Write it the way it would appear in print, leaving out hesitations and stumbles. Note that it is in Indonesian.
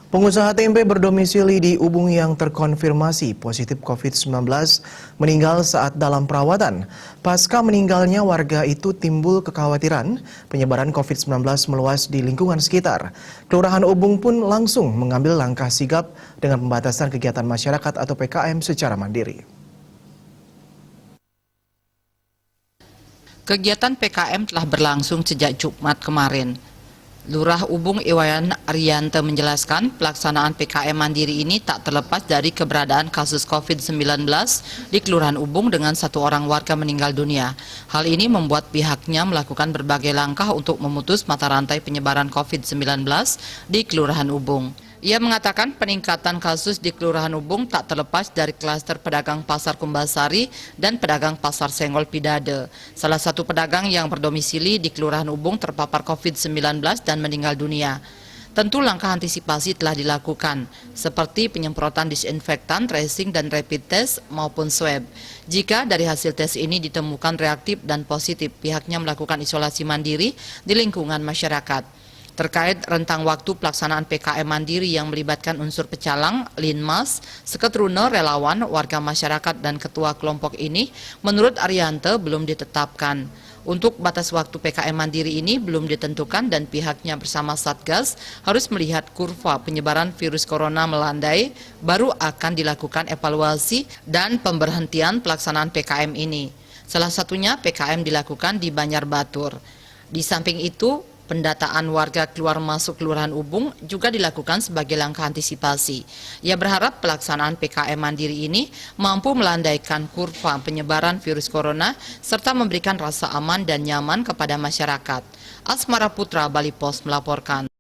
Pengusaha tempe berdomisili di Ubung yang terkonfirmasi positif COVID-19 meninggal saat dalam perawatan. Pasca meninggalnya warga itu timbul kekhawatiran penyebaran COVID-19 meluas di lingkungan sekitar. Kelurahan Ubung pun langsung mengambil langkah sigap dengan pembatasan kegiatan masyarakat atau PKM secara mandiri. Kegiatan PKM telah berlangsung sejak Jumat kemarin. Lurah Ubung Iwayan Arianto menjelaskan pelaksanaan PKM Mandiri ini tak terlepas dari keberadaan kasus COVID-19 di Kelurahan Ubung dengan 1 orang warga meninggal dunia. Hal ini membuat pihaknya melakukan berbagai langkah untuk memutus mata rantai penyebaran COVID-19 di Kelurahan Ubung. Ia mengatakan peningkatan kasus di Kelurahan Ubung tak terlepas dari klaster pedagang pasar Kumbasari dan pedagang pasar Senggol Pidade. Salah satu pedagang yang berdomisili di Kelurahan Ubung terpapar COVID-19 dan meninggal dunia. Tentu langkah antisipasi telah dilakukan, seperti penyemprotan disinfektan, tracing dan rapid test maupun swab. Jika dari hasil tes ini ditemukan reaktif dan positif, pihaknya melakukan isolasi mandiri di lingkungan masyarakat. Terkait rentang waktu pelaksanaan PKM Mandiri yang melibatkan unsur pecalang, linmas, seketruno, relawan, warga masyarakat, dan ketua kelompok ini, menurut Arianto belum ditetapkan. Untuk batas waktu PKM Mandiri ini belum ditentukan dan pihaknya bersama Satgas harus melihat kurva penyebaran virus corona melandai, baru akan dilakukan evaluasi dan pemberhentian pelaksanaan PKM ini. Salah satunya PKM dilakukan di Banjarbatur. Di samping itu, pendataan warga keluar masuk Kelurahan Ubung juga dilakukan sebagai langkah antisipasi. Ia berharap pelaksanaan PKM Mandiri ini mampu melandaikan kurva penyebaran virus corona serta memberikan rasa aman dan nyaman kepada masyarakat. Asmara Putra, Bali Post melaporkan.